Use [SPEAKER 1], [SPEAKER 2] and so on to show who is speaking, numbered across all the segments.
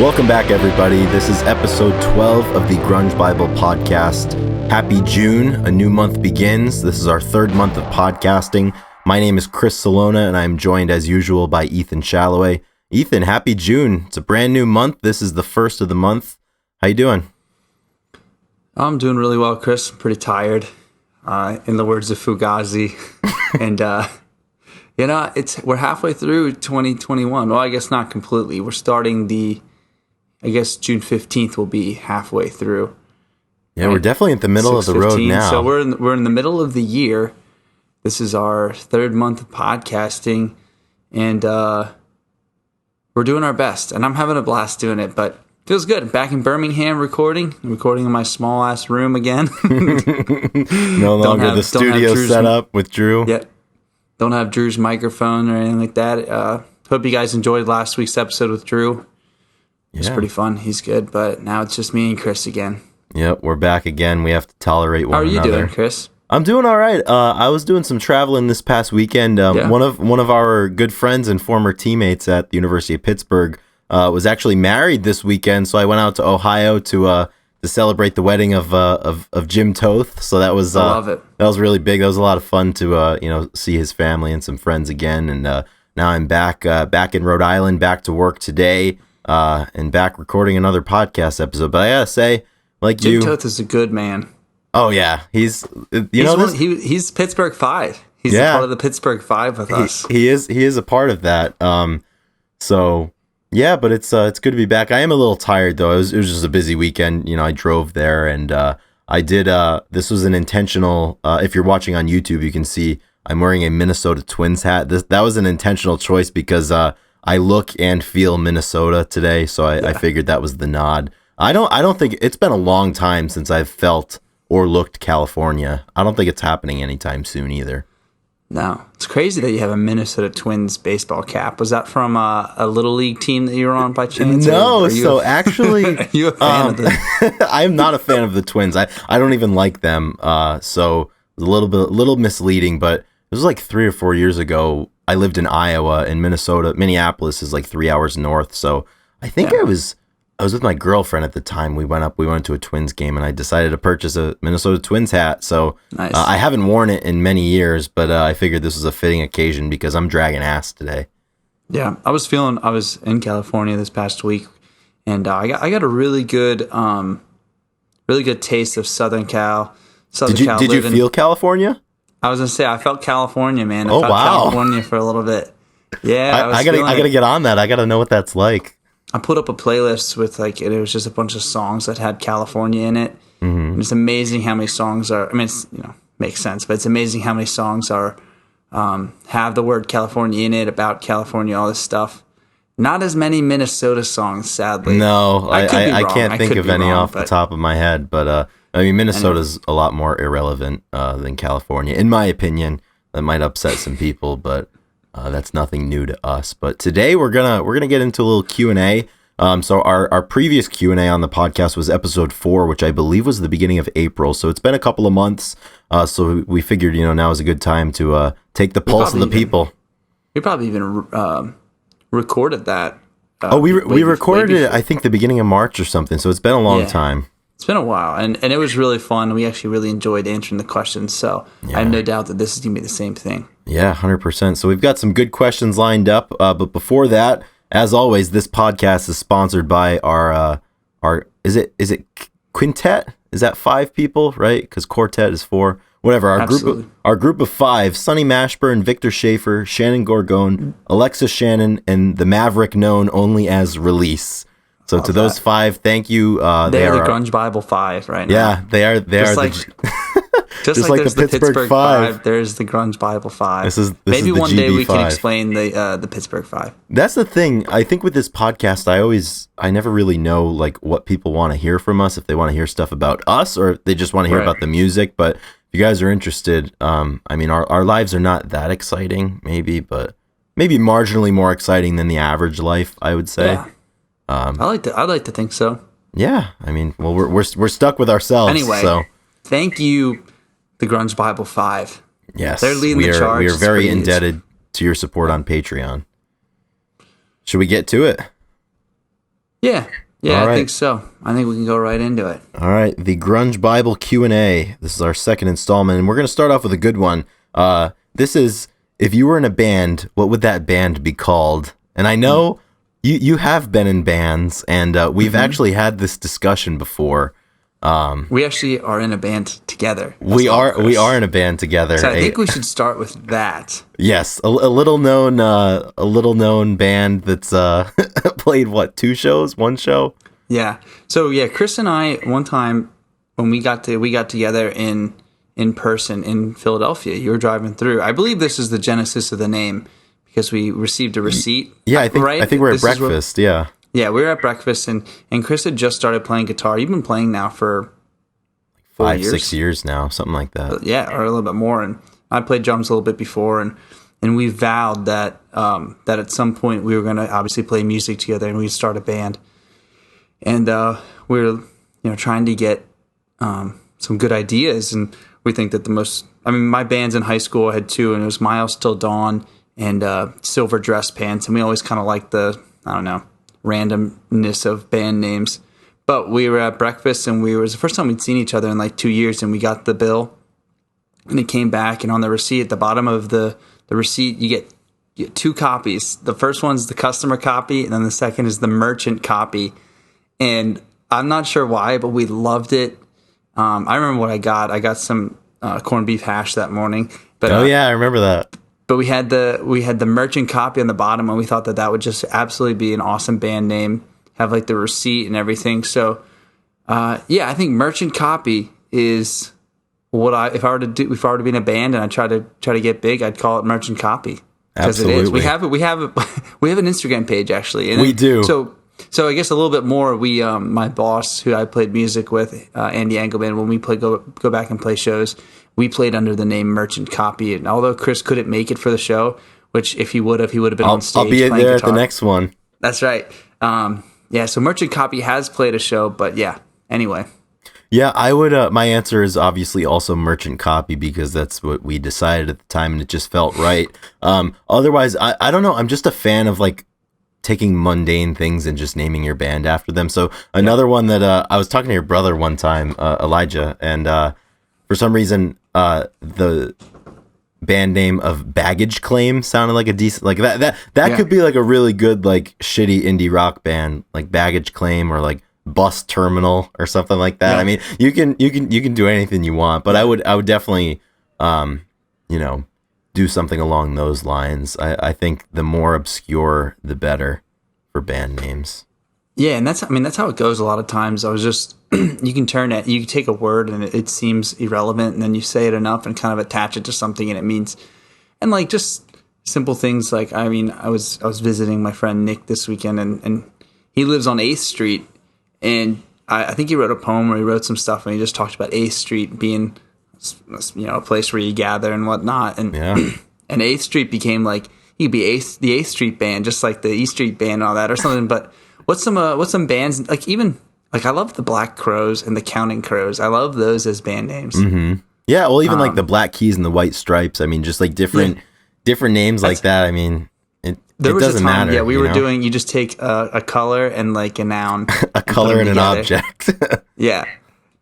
[SPEAKER 1] Welcome back, everybody. This is episode 12 of the Grunge Bible podcast. Happy June. A new month begins. This is our third month of podcasting. My name is Chris Salona, and I'm joined as usual by Ethan Shalloway. Ethan, happy June. It's a brand new month. This is the first of the month. How you doing?
[SPEAKER 2] I'm doing really well, Chris. I'm pretty tired, in the words of Fugazi. And, we're halfway through 2021. Well, I guess not completely. We're starting June 15th will be halfway through.
[SPEAKER 1] Yeah, we're definitely at the middle of the road now.
[SPEAKER 2] So we're in the middle of the year. This is our third month of podcasting, and we're doing our best. And I'm having a blast doing it, but feels good. Back in Birmingham recording in my small ass room again.
[SPEAKER 1] No longer the studio set up with Drew.
[SPEAKER 2] Yeah, don't have Drew's microphone or anything like that. Hope you guys enjoyed last week's episode with Drew. It's pretty fun. He's good, but now it's just me and Chris again.
[SPEAKER 1] Yep, we're back again. We have to tolerate one another.
[SPEAKER 2] How are you doing, Chris?
[SPEAKER 1] I'm doing all right. I was doing some traveling this past weekend. One of our good friends and former teammates at the University of Pittsburgh was actually married this weekend, so I went out to Ohio to celebrate the wedding of Jim Toth. So that was
[SPEAKER 2] I love it.
[SPEAKER 1] That was really big. That was a lot of fun to see his family and some friends again. And now I'm back in Rhode Island, back to work today. And back recording another podcast episode. But I gotta say,
[SPEAKER 2] Jim Toth is a good man.
[SPEAKER 1] Oh yeah, he's
[SPEAKER 2] Pittsburgh Five. He's a part of the Pittsburgh Five with us.
[SPEAKER 1] He is a part of that. So yeah, but it's good to be back. I am a little tired though. It was just a busy weekend. I drove there and I did. This was an intentional. If you're watching on YouTube, you can see I'm wearing a Minnesota Twins hat. That was an intentional choice because I look and feel Minnesota today, so I figured that was the nod. I don't think it's been a long time since I've felt or looked California. I don't think it's happening anytime soon either.
[SPEAKER 2] No, it's crazy that you have a Minnesota Twins baseball cap. Was that from a little league team that you were on by chance?
[SPEAKER 1] No, actually,
[SPEAKER 2] are you a fan of the?
[SPEAKER 1] I'm not a fan of the Twins. I don't even like them. So it was a little misleading, but it was like 3 or 4 years ago. I lived in Iowa, and Minneapolis is like 3 hours north. So I think I was with my girlfriend at the time. We went to a Twins game, and I decided to purchase a Minnesota Twins hat. So nice. I haven't worn it in many years, but I figured this was a fitting occasion because I'm dragging ass today.
[SPEAKER 2] Yeah, I was in California this past week, and I got a really good taste of Southern Cal.
[SPEAKER 1] Did you feel California?
[SPEAKER 2] I was gonna say I felt California, man. I felt California for a little bit. Yeah,
[SPEAKER 1] I gotta get on that. I gotta know what that's like.
[SPEAKER 2] I put up a playlist with it was just a bunch of songs that had California in it. Mm-hmm. And it's amazing how many songs are. I mean, it's makes sense, but it's amazing how many songs are have the word California in it, about California, all this stuff. Not as many Minnesota songs, sadly.
[SPEAKER 1] No, I can't think of any off the top of my head, but. Minnesota's a lot more irrelevant than California, in my opinion. That might upset some people, but that's nothing new to us. But today we're gonna get into a little Q&A. So our previous Q&A on the podcast was episode 4, which I believe was the beginning of April. So it's been a couple of months. So we figured now is a good time to take the pulse of the people.
[SPEAKER 2] We probably even recorded that.
[SPEAKER 1] We recorded it, I think, the beginning of March or something. So it's been a long time.
[SPEAKER 2] It's been a while, and it was really fun. We actually really enjoyed answering the questions, so I have no doubt that this is going to be the same thing.
[SPEAKER 1] Yeah, 100%. So we've got some good questions lined up, but before that, as always, this podcast is sponsored by our is it quintet? Is that 5 people, right? Because quartet is 4. Whatever, our group of 5, Sonny Mashburn, Victor Schaefer, Shannon Gorgone, Alexa Shannon, and the Maverick known only as Release. So to those 5, thank you.
[SPEAKER 2] They are the Grunge Bible 5 right now.
[SPEAKER 1] Yeah, they are.
[SPEAKER 2] Just like the Pittsburgh 5. There's the Grunge Bible 5.
[SPEAKER 1] This is
[SPEAKER 2] maybe
[SPEAKER 1] the
[SPEAKER 2] one
[SPEAKER 1] GB
[SPEAKER 2] day we
[SPEAKER 1] 5.
[SPEAKER 2] can explain the Pittsburgh 5.
[SPEAKER 1] That's the thing. I think with this podcast, I never really know what people want to hear from us. If they want to hear stuff about us, or if they just want to hear about the music. But if you guys are interested, our lives are not that exciting, but maybe marginally more exciting than the average life, I would say.
[SPEAKER 2] Yeah. I'd like to think so.
[SPEAKER 1] Yeah, we're stuck with ourselves.
[SPEAKER 2] Anyway,
[SPEAKER 1] so
[SPEAKER 2] thank you, the Grunge Bible 5.
[SPEAKER 1] Yes,
[SPEAKER 2] they're leading the charge.
[SPEAKER 1] We are very indebted to your support on Patreon. Should we get to it?
[SPEAKER 2] Yeah. Yeah,
[SPEAKER 1] All
[SPEAKER 2] I
[SPEAKER 1] right.
[SPEAKER 2] think so. I think we can go right into it.
[SPEAKER 1] All right, the Grunge Bible Q&A. This is our second installment, and we're going to start off with a good one. This is, if you were in a band, what would that band be called? And I know you have been in bands, and we've actually had this discussion before.
[SPEAKER 2] We actually are in a band together.
[SPEAKER 1] We are in a band together.
[SPEAKER 2] So I think we should start with that.
[SPEAKER 1] Yes, a little known band that's played one show.
[SPEAKER 2] Yeah. So yeah, Chris and I one time when we got together in person in Philadelphia. You were driving through. I believe this is the genesis of the name because we received a receipt.
[SPEAKER 1] Yeah, I think we're at breakfast. Yeah.
[SPEAKER 2] Yeah, we were at breakfast and Chris had just started playing guitar. You've been playing now for 4 years.
[SPEAKER 1] 6 years now, something like that.
[SPEAKER 2] Yeah, or a little bit more. And I played drums a little bit before, and we vowed that that at some point we were going to obviously play music together and we'd start a band. And we were trying to get some good ideas, and we think that my bands in high school I had two, and it was Miles Till Dawn and Silver Dress Pants, and we always kind of liked the randomness of band names. But we were at breakfast, and it was the first time we'd seen each other in like 2 years, and we got the bill, and it came back, and on the receipt, at the bottom of the receipt, you get two copies. The first one's the customer copy, and then the second is the merchant copy. And I'm not sure why, but we loved it. I remember what I got. I got some corned beef hash that morning. But,
[SPEAKER 1] I remember that.
[SPEAKER 2] But we had the merchant copy on the bottom, and we thought that would just absolutely be an awesome band name. Have like the receipt and everything. So, I think merchant copy is what if I were to be in a band and I try to get big, I'd call it merchant copy because it is. We have an Instagram page actually. And
[SPEAKER 1] we do.
[SPEAKER 2] So I guess a little bit more. We my boss who I played music with, Andy Engelman, when we go back and play shows, we played under the name Merchant Copy. And although Chris couldn't make it for the show, which if he would have been on stage.
[SPEAKER 1] I'll be there guitar. At the next one.
[SPEAKER 2] That's right. So Merchant Copy has played a show, but yeah. Anyway.
[SPEAKER 1] Yeah, I would. My answer is obviously also Merchant Copy because that's what we decided at the time, and it just felt right. Otherwise, I don't know. I'm just a fan of like taking mundane things and just naming your band after them. So another one that I was talking to your brother one time, Elijah, and for some reason the band name of Baggage Claim sounded like a decent that could be like a really good like shitty indie rock band like Baggage Claim or like Bus Terminal or something like that. I mean, you can do anything you want, but I would definitely do something along those lines. I think the more obscure, the better for band names.
[SPEAKER 2] Yeah, and that's how it goes a lot of times. I was just, you can take a word and it seems irrelevant, and then you say it enough and kind of attach it to something, and it means, and like just simple things like, I was visiting my friend Nick this weekend, and he lives on 8th Street, and I think he wrote a poem where he wrote some stuff, and he just talked about 8th Street being a place where you gather and whatnot, and and 8th Street became like he could be the 8th Street Band, just like the E Street Band and all that or something. But what's some bands like even like I love the Black Crows and the Counting Crows. I love those as band names.
[SPEAKER 1] Mm-hmm. Yeah, well, even like the Black Keys and the White Stripes. I mean, just like different names like that. I mean, it doesn't matter.
[SPEAKER 2] Yeah, we were doing. You just take a color and like a noun,
[SPEAKER 1] a color and an object.
[SPEAKER 2] Yeah,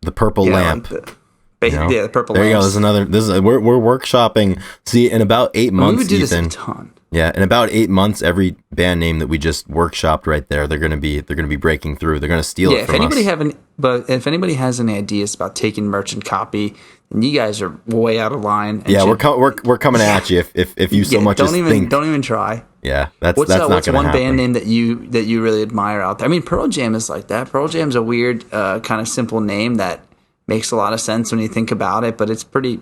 [SPEAKER 1] the purple lamp.
[SPEAKER 2] The purple.
[SPEAKER 1] There you go. There's another. We're workshopping. See, in about 8 months,
[SPEAKER 2] we would do this
[SPEAKER 1] Ethan,
[SPEAKER 2] a ton.
[SPEAKER 1] Yeah, in about 8 months, every band name that we just workshopped right there, they're gonna be breaking through. They're gonna steal it from us.
[SPEAKER 2] If anybody has any ideas about taking Merchant Copy, then you guys are way out of line.
[SPEAKER 1] Yeah, we're coming at you if you so much as think.
[SPEAKER 2] Don't even try.
[SPEAKER 1] Yeah, that's not gonna happen. What's
[SPEAKER 2] one band name that you really admire out there? I mean, Pearl Jam is like that. Pearl Jam's a weird, kind of simple name that makes a lot of sense when you think about it, but it's pretty.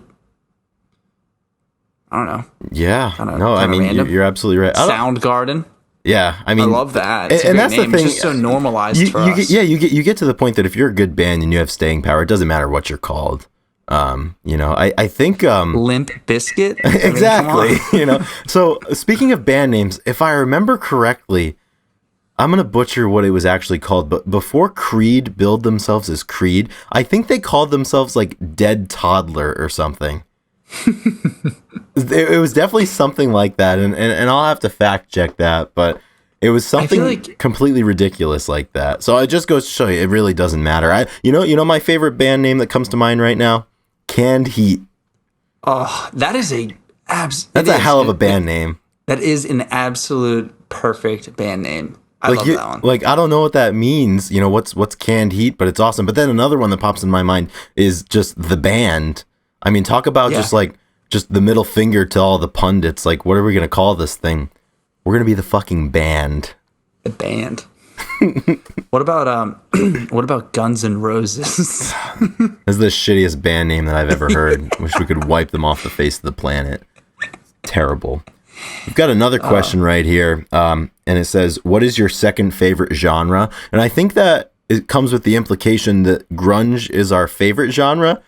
[SPEAKER 2] I don't know.
[SPEAKER 1] Yeah. I mean, you're absolutely right.
[SPEAKER 2] Soundgarden.
[SPEAKER 1] Yeah, I mean,
[SPEAKER 2] I love that.
[SPEAKER 1] And that's
[SPEAKER 2] name.
[SPEAKER 1] the thing.
[SPEAKER 2] It's just so normalized for us.
[SPEAKER 1] You get to the point that if you're a good band and you have staying power, it doesn't matter what you're called. I think
[SPEAKER 2] Limp Bizkit.
[SPEAKER 1] Exactly. So speaking of band names, if I remember correctly, I'm gonna butcher what it was actually called, but before Creed billed themselves as Creed, I think they called themselves like Dead Toddler or something. It was definitely something like that, and I'll have to fact check that, but It was
[SPEAKER 2] I feel
[SPEAKER 1] something
[SPEAKER 2] like
[SPEAKER 1] completely ridiculous like that. So it just goes to show you, it really doesn't matter. You know my favorite band name that comes to mind right now? Canned Heat.
[SPEAKER 2] oh, that is
[SPEAKER 1] That's a hell of a band name.
[SPEAKER 2] That is an absolute perfect band name. I love that one.
[SPEAKER 1] Like I don't know what that means. You know what's Canned Heat, but it's awesome. But then another one that pops in my mind is just the band. I mean, talk about just the middle finger to all the pundits. Like, what are we gonna call this thing? We're gonna be the fucking band.
[SPEAKER 2] The band. What about Guns N' Roses?
[SPEAKER 1] This is the shittiest band name that I've ever heard. Wish we could wipe them off the face of the planet. Terrible. We've got another question right here, and it says, "What is your second favorite genre?" And I think that it comes with the implication that grunge is our favorite genre.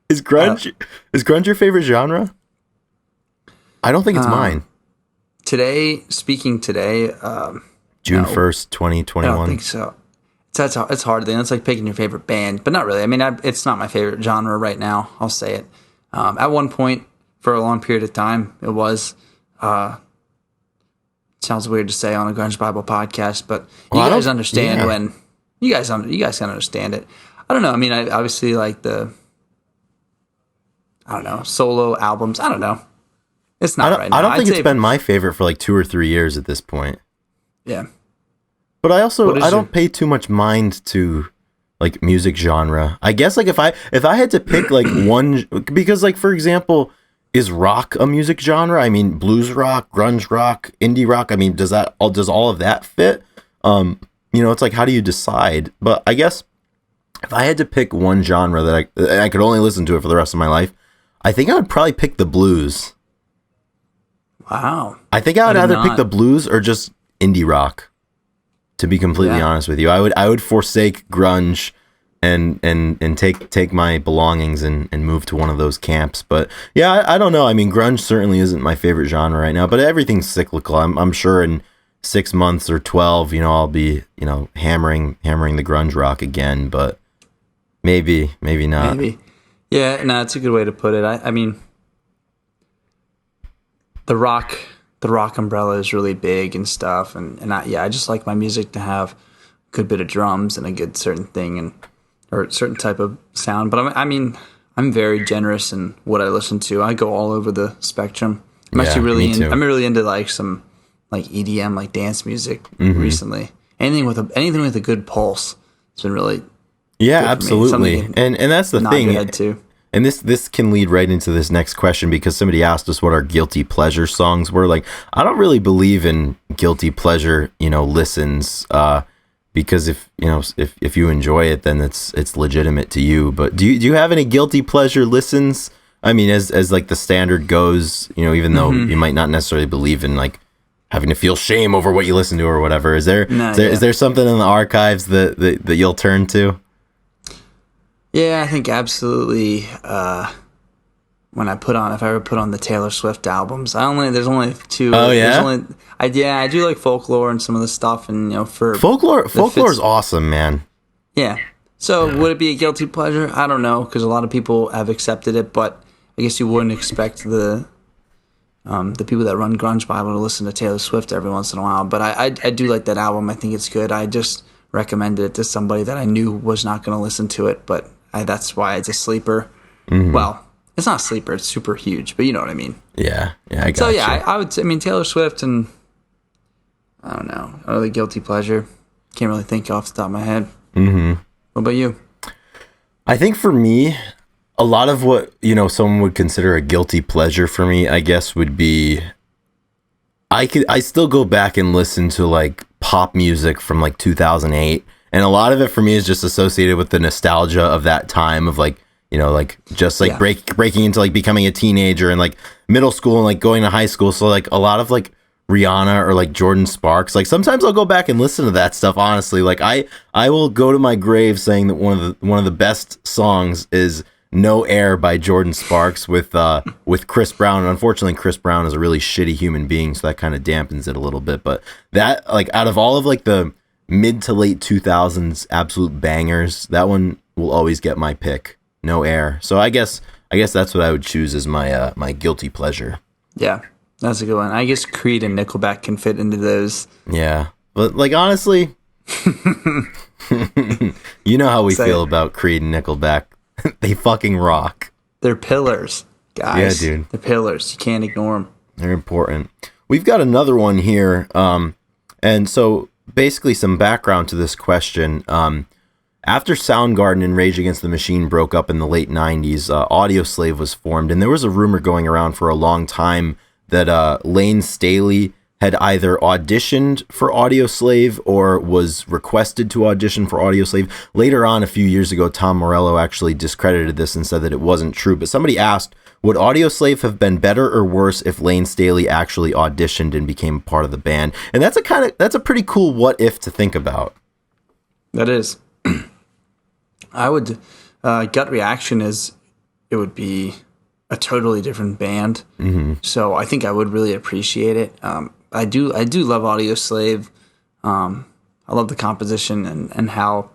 [SPEAKER 1] Is grunge your favorite genre? I don't think it's mine.
[SPEAKER 2] Speaking today,
[SPEAKER 1] June 1st, 2021.
[SPEAKER 2] I don't think so. It's hard then. It's like picking your favorite band, but not really. I mean, it's not my favorite genre right now. I'll say it. At one point, for a long period of time, it was. Sounds weird to say on a Grunge Bible podcast, but you guys understand when you guys can understand it. I don't know. I mean, I obviously like solo albums. I don't know. It's not right now.
[SPEAKER 1] I don't think it's been my favorite for like 2 or 3 years at this point.
[SPEAKER 2] Yeah.
[SPEAKER 1] But I don't pay too much mind to like music genre. I guess like if I had to pick like one, because like for example, is rock a music genre? I mean, blues rock, grunge rock, indie rock. I mean, does all of that fit? It's like, how do you decide? But I guess if I had to pick one genre that I could only listen to it for the rest of my life, I think I would probably pick the blues.
[SPEAKER 2] Wow.
[SPEAKER 1] I think I would either pick the blues or just indie rock. To be completely honest with you, I would forsake grunge and take my belongings and move to one of those camps. But yeah, I don't know. I mean, grunge certainly isn't my favorite genre right now, but everything's cyclical. I'm sure in 6 months or 12, I'll be, hammering the grunge rock again, but maybe not.
[SPEAKER 2] Maybe. Yeah, no, it's a good way to put it. I mean, the rock umbrella is really big and stuff, and I just like my music to have a good bit of drums and a good certain thing or a certain type of sound. But I'm very generous in what I listen to. I go all over the spectrum. I'm really into like some like EDM, like dance music recently. Anything with a good pulse. It's been really
[SPEAKER 1] absolutely. And that's the thing.
[SPEAKER 2] Head to.
[SPEAKER 1] And this can lead right into this next question, because somebody asked us what our guilty pleasure songs were. Like, I don't really believe in guilty pleasure, listens, because if you enjoy it, then it's legitimate to you. But do you have any guilty pleasure listens? I mean, as like the standard goes, even though you might not necessarily believe in like having to feel shame over what you listen to or whatever. Is there something in the archives that you'll turn to?
[SPEAKER 2] Yeah, I think absolutely. If I ever put on the Taylor Swift albums, there's only two.
[SPEAKER 1] Oh yeah,
[SPEAKER 2] I do like folklore and some of the stuff, and for
[SPEAKER 1] folklore is awesome, man.
[SPEAKER 2] Yeah. So would it be a guilty pleasure? I don't know, because a lot of people have accepted it, but I guess you wouldn't expect the people that run Grunge Bible to listen to Taylor Swift every once in a while. But I do like that album. I think it's good. I just recommended it to somebody that I knew was not going to listen to it, but that's why it's a sleeper. Mm-hmm. Well, it's not a sleeper. It's super huge, but you know what I mean.
[SPEAKER 1] Yeah, I got
[SPEAKER 2] so.
[SPEAKER 1] Yeah,
[SPEAKER 2] I would say, Taylor Swift and I don't know, other guilty pleasure. Can't really think off the top of my head. Mm-hmm. What about you?
[SPEAKER 1] I think for me, a lot of what someone would consider a guilty pleasure for me, I guess, would be I still go back and listen to like pop music from like 2008. And a lot of it for me is just associated with the nostalgia of that time of like, just like breaking into like becoming a teenager and like middle school and like going to high school. So like a lot of like Rihanna or like Jordan Sparks, like sometimes I'll go back and listen to that stuff. Honestly, like I will go to my grave saying that one of the best songs is No Air by Jordan Sparks with Chris Brown. And unfortunately, Chris Brown is a really shitty human being, so that kind of dampens it a little bit. But that, like, out of all of like the mid to late 2000s absolute bangers, that one will always get my pick. No Air. So I guess that's what I would choose as my my guilty pleasure.
[SPEAKER 2] Yeah, That's a good one. I guess Creed and Nickelback can fit into those.
[SPEAKER 1] Yeah, but like honestly, you know how we
[SPEAKER 2] So,
[SPEAKER 1] feel about Creed and Nickelback. They fucking rock.
[SPEAKER 2] they're pillars, guys.
[SPEAKER 1] Yeah, dude.
[SPEAKER 2] They're pillars. You can't ignore them.
[SPEAKER 1] They're important. We've got another one here. And so basically some background to this question. After Soundgarden and Rage Against the Machine broke up in the late 90s, Audioslave was formed. And there was a rumor going around for a long time that Lane Staley had either auditioned for Audioslave or was requested to audition for Audioslave. Later on, a few years ago, Tom Morello actually discredited this and said that it wasn't true. But somebody asked, would Audioslave have been better or worse if Lane Staley actually auditioned and became part of the band? And that's a pretty cool what if to think about.
[SPEAKER 2] That is. I would gut reaction is it would be a totally different band. Mm-hmm. So I think I would really appreciate it. I do love Audioslave. I love the composition and how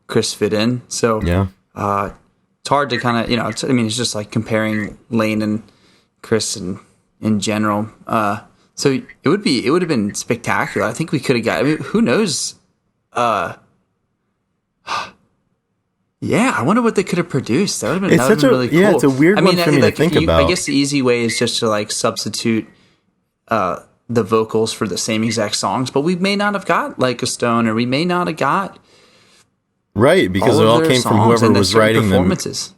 [SPEAKER 2] Chris fit in. So
[SPEAKER 1] Yeah.
[SPEAKER 2] It's hard to kind of, it's just like comparing Lane and Chris in general. So it would have been spectacular. I think we could have got, who knows? Yeah, I wonder what they could have produced. That would have been really cool.
[SPEAKER 1] Yeah, it's a weird one for me to think about.
[SPEAKER 2] I guess the easy way is just to like substitute the vocals for the same exact songs, but we may not have got like a Stone, or we may not have got
[SPEAKER 1] right, because it all came from whoever was writing them.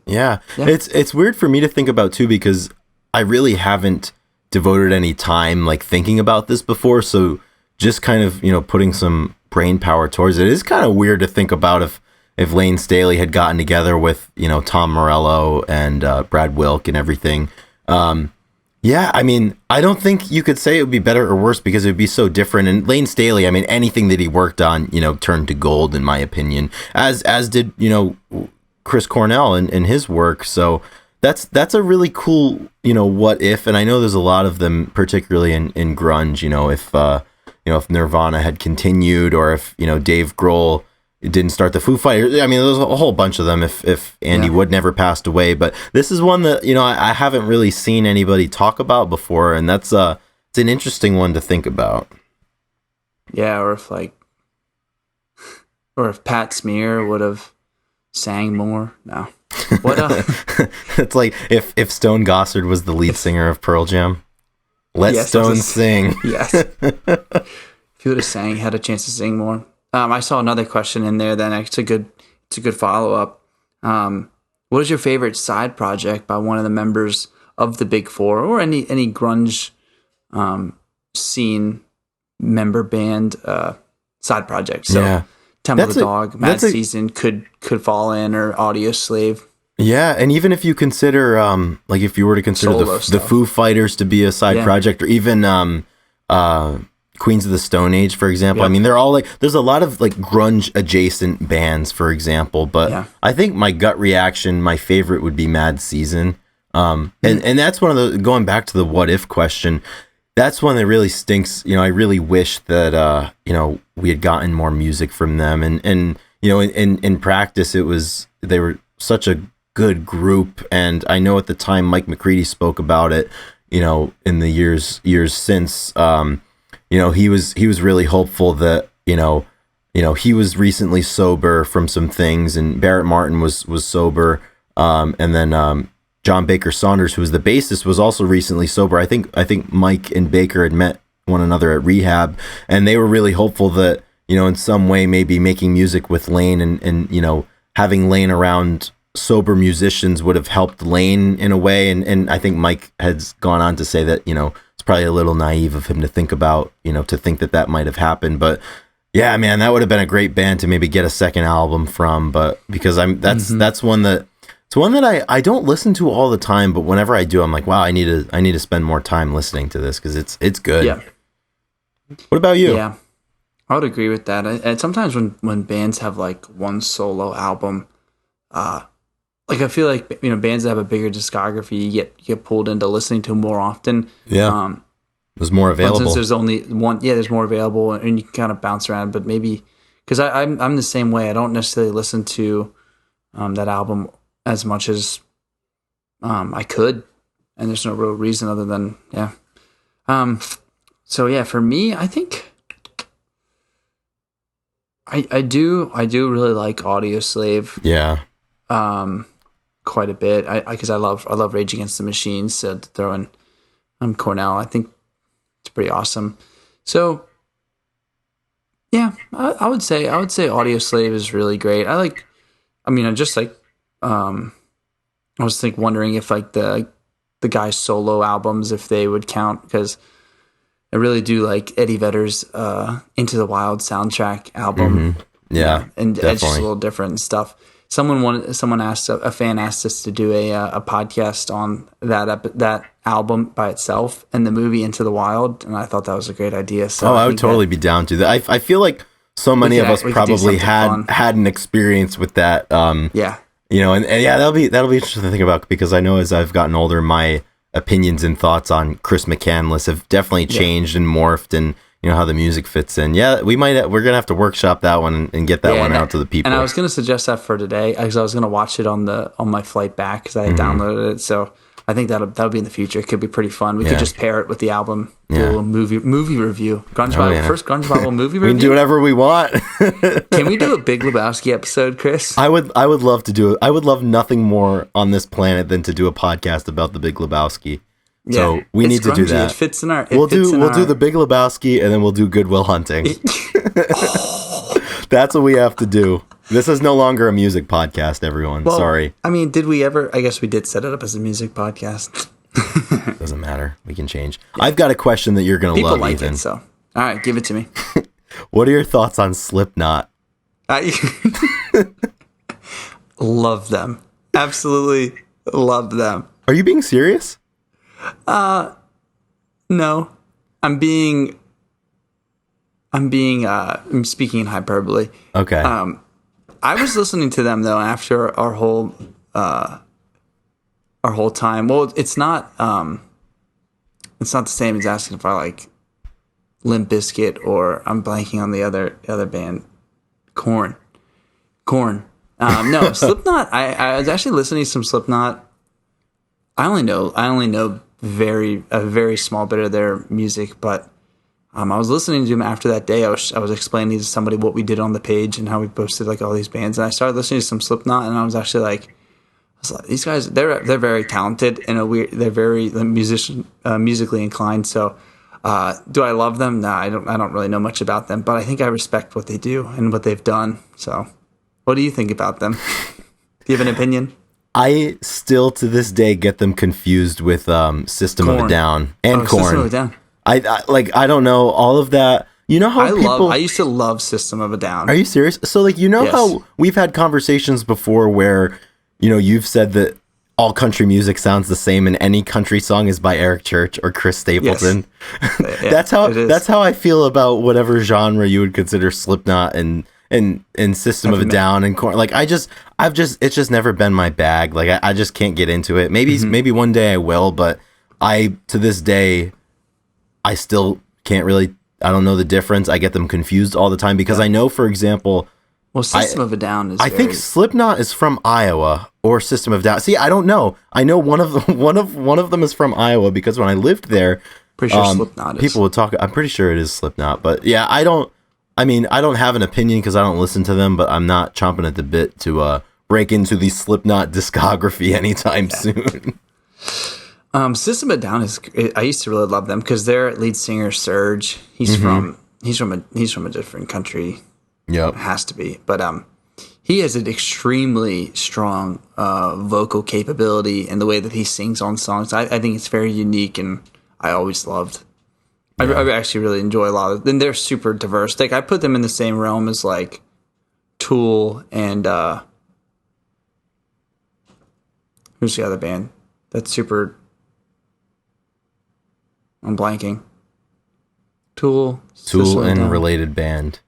[SPEAKER 1] Yeah. It's weird for me to think about too, because I really haven't devoted any time like thinking about this before. So just kind of putting some brain power towards it is kind of weird to think about if Lane Staley had gotten together with Tom Morello and Brad Wilk and everything. Yeah, I mean, I don't think you could say it would be better or worse because it would be so different. And Lane Staley, I mean, anything that he worked on, turned to gold, in my opinion, as did, Chris Cornell and his work. So that's a really cool, what if, and I know there's a lot of them, particularly in grunge, if Nirvana had continued, or if, Dave Grohl didn't start the Foo Fighters. I mean, there's a whole bunch of them if Andy Wood never passed away. But this is one that, I haven't really seen anybody talk about before. And it's an interesting one to think about.
[SPEAKER 2] Yeah, or if Pat Smear would have sang more. No. What
[SPEAKER 1] It's like if Stone Gossard was the lead singer of Pearl Jam. Let Stone sing.
[SPEAKER 2] Yes. If he would have sang, had a chance to sing more. I saw another question in there. Then it's a good follow up. What is your favorite side project by one of the members of the Big Four, or any grunge scene member band side project? So Temple of the Dog, Mad Season could fall in, or Audioslave.
[SPEAKER 1] Yeah, and even if you consider like if you were to consider the Foo Fighters to be a side project, or even Queens of the Stone Age, for example. Yep. I mean, they're all like, there's a lot of like grunge adjacent bands, for example, but I think my gut reaction, my favorite would be Mad Season. And that's one of the, going back to the what if question, that's one that really stinks. I really wish that, we had gotten more music from them, and in practice, they were such a good group. And I know at the time, Mike McCready spoke about it, in the years since, he was really hopeful that, he was recently sober from some things, and Barrett Martin was sober. And then John Baker Saunders, who was the bassist, was also recently sober. I think Mike and Baker had met one another at rehab, and they were really hopeful that, in some way, maybe making music with Lane and having Lane around sober musicians would have helped Lane in a way. And I think Mike has gone on to say that, it's probably a little naive of him to think about, to think that might have happened. But yeah, man, that would have been a great band to maybe get a second album from. But because that's one that, it's one that I don't listen to all the time, but whenever I do, I'm like, wow, I need to spend more time listening to this, because it's good.
[SPEAKER 2] Yeah.
[SPEAKER 1] What about you?
[SPEAKER 2] Yeah, I would agree with that. And sometimes when bands have like one solo album, like I feel like bands that have a bigger discography, you get pulled into listening to more often.
[SPEAKER 1] Yeah, there's more available.
[SPEAKER 2] Since there's only one, there's more available, and you can kind of bounce around. But maybe because I'm the same way. I don't necessarily listen to that album as much as I could, and there's no real reason other than So yeah, for me, I think I do really like Audio Slave
[SPEAKER 1] Yeah.
[SPEAKER 2] quite a bit. Because I love Rage Against the Machine. So to throw in Cornell, I think it's pretty awesome. So yeah, I would say Audio Slave is really great. I mean, I just like I was wondering if like the guy's solo albums, if they would count, because I really do like Eddie Vedder's Into the Wild soundtrack album.
[SPEAKER 1] Yeah,
[SPEAKER 2] And it's just a
[SPEAKER 1] definitely.
[SPEAKER 2] little different and stuff. Someone asked, a fan asked us to do a podcast on that album by itself and the movie Into the Wild, and I thought that was a great idea. So
[SPEAKER 1] Oh, I would
[SPEAKER 2] think
[SPEAKER 1] totally be down to that. I feel like so many of us
[SPEAKER 2] we could do
[SPEAKER 1] probably
[SPEAKER 2] something fun.
[SPEAKER 1] had an experience with that.
[SPEAKER 2] Yeah,
[SPEAKER 1] And yeah, that'll be interesting to think about, because I know as I've gotten older, my opinions and thoughts on Chris McCandless have definitely changed and morphed, and how the music fits in. Yeah, we're gonna have to workshop that one and get that one out to the people.
[SPEAKER 2] And I was gonna suggest that for today because I was gonna watch it on my flight back because I had downloaded it. So I think that'll be in the future. It could be pretty fun. We could just pair it with the album, do a little movie review. Grunge Bible, first Grunge Bible movie
[SPEAKER 1] we
[SPEAKER 2] review.
[SPEAKER 1] can do whatever we want.
[SPEAKER 2] Can we do a Big Lebowski episode, Chris?
[SPEAKER 1] I would love to do it. I would love nothing more on this planet than to do a podcast about the Big Lebowski. So we need to do that.
[SPEAKER 2] It fits in our.
[SPEAKER 1] We'll do the Big Lebowski, and then we'll do Good Will Hunting. That's what we have to do. This is no longer a music podcast, everyone.
[SPEAKER 2] Well,
[SPEAKER 1] Sorry.
[SPEAKER 2] I mean, did we ever? I guess we did set it up as a music podcast.
[SPEAKER 1] Doesn't matter. We can change. I've got a question that you're going to
[SPEAKER 2] People
[SPEAKER 1] love,
[SPEAKER 2] like
[SPEAKER 1] Ethan.
[SPEAKER 2] it, so all right, give it to me.
[SPEAKER 1] What are your thoughts on Slipknot?
[SPEAKER 2] I love them. Absolutely love them.
[SPEAKER 1] Are you being serious?
[SPEAKER 2] No, I'm speaking in hyperbole.
[SPEAKER 1] Okay.
[SPEAKER 2] I was listening to them though after our whole time. Well, it's not the same as asking if I like Limp Bizkit or I'm blanking on the other band, Korn. No, Slipknot. I was actually listening to some Slipknot. I only know a very small bit of their music, but I was listening to them after that day. I was explaining to somebody what we did on the page and how we posted like all these bands, and I started listening to some Slipknot, and I was like, these guys, they're very talented and they're very musically inclined. So, do I love them? No, I don't really know much about them, but I think I respect what they do and what they've done. So, what do you think about them? Do you have an opinion?
[SPEAKER 1] I still to this day get them confused with System of a Down and Korn.
[SPEAKER 2] System of a Down.
[SPEAKER 1] I don't know all of that. You know how
[SPEAKER 2] I used to love System of a Down.
[SPEAKER 1] Are you serious? So like
[SPEAKER 2] Yes.
[SPEAKER 1] how we've had conversations before where you've said that all country music sounds the same and any country song is by Eric Church or Chris Stapleton.
[SPEAKER 2] Yes.
[SPEAKER 1] That's how I feel about whatever genre you would consider Slipknot and System of a Down and Korn. Like it's just never been my bag. Like I just can't get into it. Maybe one day I will, but to this day I still can't really. I don't know the difference. I get them confused all the time because I know, for example,
[SPEAKER 2] well, System of a Down is.
[SPEAKER 1] I think Slipknot is from Iowa or System of a Down. See, I don't know. I know one of them is from Iowa because when I lived there,
[SPEAKER 2] pretty sure Slipknot is.
[SPEAKER 1] People would talk. I'm pretty sure it is Slipknot, but yeah, I don't have an opinion because I don't listen to them, but I'm not chomping at the bit to break into the Slipknot discography anytime soon.
[SPEAKER 2] System of a Down is. I used to really love them because their lead singer Serge. He's from a different country.
[SPEAKER 1] Yep,
[SPEAKER 2] it has to be. But he has an extremely strong vocal capability and the way that he sings on songs. I think it's very unique, and I always loved. Yeah. I actually really enjoy a lot of. Then they're super diverse. Like I put them in the same realm as like Tool and who's the other band that's super. I'm blanking. Tool
[SPEAKER 1] and related band.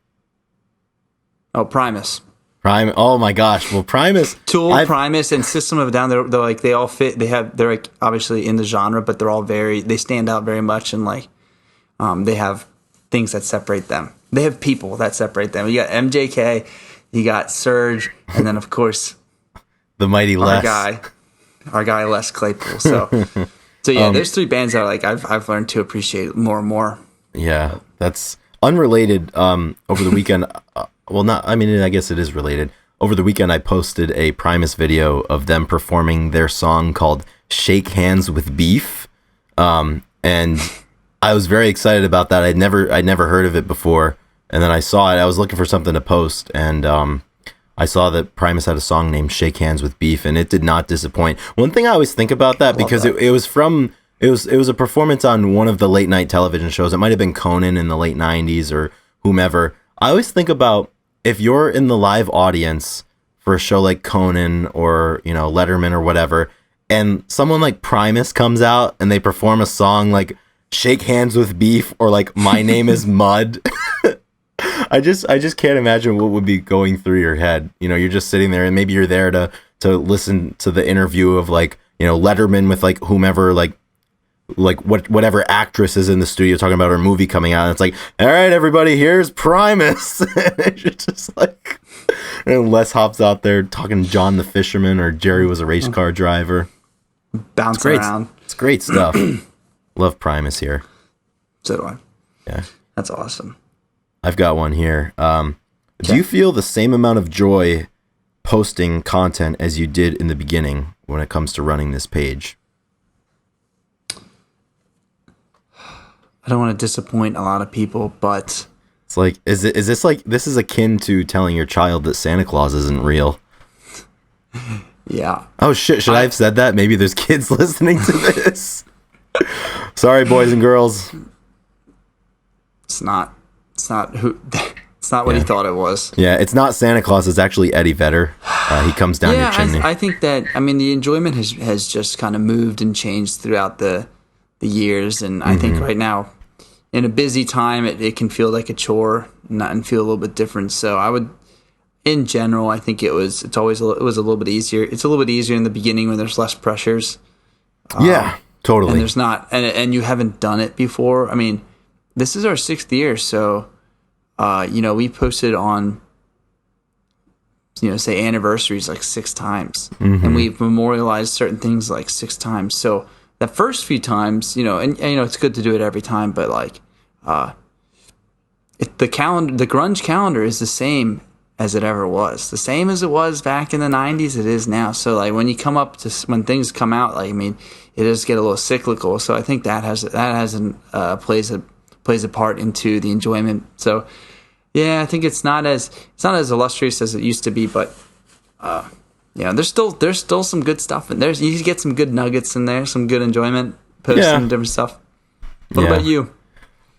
[SPEAKER 2] Oh, Primus.
[SPEAKER 1] Oh my gosh! Well, Primus,
[SPEAKER 2] Tool, Primus, and System of a Down. They're like they all fit. They're like obviously in the genre, but they're all they stand out very much, and like they have things that separate them. They have people that separate them. You got MJK, you got Serge, and then of course
[SPEAKER 1] the mighty Les.
[SPEAKER 2] Our guy Les Claypool. So So yeah, there's three bands that like I've learned to appreciate more and more.
[SPEAKER 1] Yeah, that's unrelated. Over the weekend, well, not. I mean, I guess it is related. Over the weekend, I posted a Primus video of them performing their song called "Shake Hands with Beef," and I was very excited about that. I'd never heard of it before, and then I saw it. I was looking for something to post, and I saw that Primus had a song named "Shake Hands with Beef," and it did not disappoint. One thing I always think about that, because it was a performance on one of the late night television shows. It might have been Conan in the late 90s or whomever. I always think about, if you're in the live audience for a show like Conan or, Letterman or whatever, and someone like Primus comes out and they perform a song like "Shake Hands with Beef" or like "My Name is Mud." I just can't imagine what would be going through your head. You're just sitting there, and maybe you're there to listen to the interview of like, Letterman with like whomever, like whatever actress is in the studio talking about her movie coming out, and it's like, all right, everybody, here's Primus. And you're just like, and Les hops out there talking John the Fisherman, or Jerry was a race car driver,
[SPEAKER 2] bouncing around.
[SPEAKER 1] It's great stuff. Love Primus here.
[SPEAKER 2] So do I.
[SPEAKER 1] Yeah,
[SPEAKER 2] that's awesome.
[SPEAKER 1] I've got one here. Do you feel the same amount of joy posting content as you did in the beginning when it comes to running this page?
[SPEAKER 2] I don't want to disappoint a lot of people, but
[SPEAKER 1] it's like, is this like, this is akin to telling your child that Santa Claus isn't real?
[SPEAKER 2] Yeah.
[SPEAKER 1] Oh shit, should I have said that? Maybe there's kids listening to this. Sorry, boys and girls.
[SPEAKER 2] It's not what he thought it was.
[SPEAKER 1] Yeah, it's not Santa Claus, it's actually Eddie Vedder. He comes down your chimney.
[SPEAKER 2] I think that, the enjoyment has just kind of moved and changed throughout the years, and I think right now, in a busy time, it can feel like a chore and feel a little bit different. So I would, in general, I think it was a little bit easier. It's a little bit easier in the beginning when there's less pressures.
[SPEAKER 1] Yeah, totally.
[SPEAKER 2] And there's not, and you haven't done it before. This is our 6th year, so we posted on, say anniversaries like 6 times, and we've memorialized certain things like 6 times. So the first few times, and it's good to do it every time, but like, the grunge calendar is the same as it ever was, the same as it was back in the 90s. It is now. So like when things come out, like it does get a little cyclical. So I think that plays a part into the enjoyment. So yeah, I think it's not as illustrious as it used to be, but there's still some good stuff in there. You get some good nuggets in there, some good enjoyment, posting different stuff. What about you?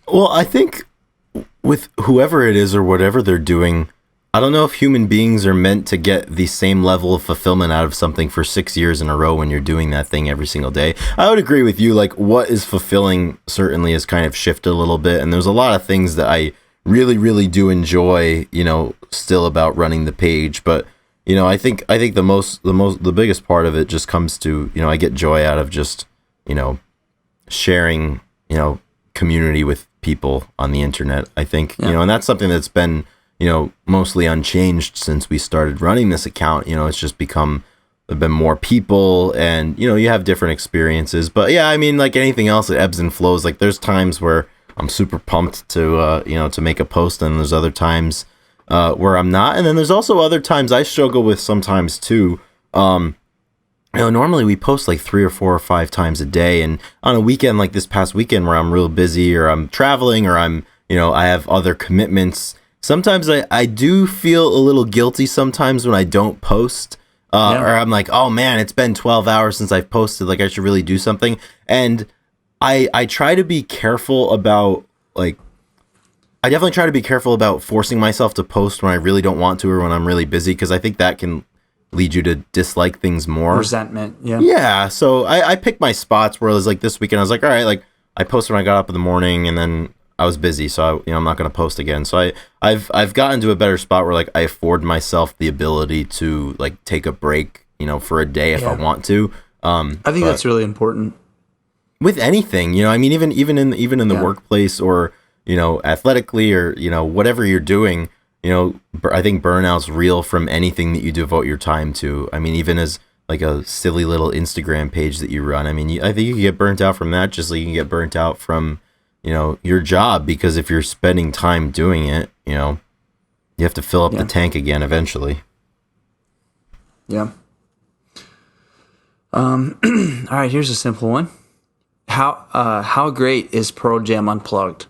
[SPEAKER 1] Well, I think with whoever it is or whatever they're doing, I don't know if human beings are meant to get the same level of fulfillment out of something for 6 years in a row when you're doing that thing every single day. I would agree with you. Like, what is fulfilling certainly has kind of shifted a little bit, and there's a lot of things that I really, really do enjoy, still about running the page. But I think the biggest part of it just comes to, I get joy out of just, sharing, community with people on the internet. I think, and that's something that's been, mostly unchanged since we started running this account. It's just become, there've been more people, and, you have different experiences. But yeah, like anything else, it ebbs and flows. Like there's times where I'm super pumped to, to make a post, and there's other times where I'm not. And then there's also other times I struggle with sometimes too. Normally we post like 3 or 4 or 5 times a day, and on a weekend like this past weekend where I'm real busy, or I'm traveling, or I'm, I have other commitments, sometimes I do feel a little guilty sometimes when I don't post, or I'm like, oh man, it's been 12 hours since I've posted, like I should really do something. And I try to be careful about, like, I definitely try to be careful about forcing myself to post when I really don't want to, or when I'm really busy, because I think that can lead you to dislike things more.
[SPEAKER 2] Resentment, yeah.
[SPEAKER 1] Yeah, so I pick my spots where it was like this weekend, I was like, all right, like I posted when I got up in the morning, and then I was busy, so I'm not going to post again. So I've gotten to a better spot where like I afford myself the ability to like take a break, for a day if I want to.
[SPEAKER 2] I think that's really important.
[SPEAKER 1] With anything, even in the workplace, or athletically, or whatever you're doing, I think burnout's real from anything that you devote your time to. Even as like a silly little Instagram page that you run. I mean, I think you can get burnt out from that, just like you can get burnt out from, your job, because if you're spending time doing it, you have to fill up the tank again eventually.
[SPEAKER 2] Yeah. All right, here's a simple one. How great is Pearl Jam Unplugged?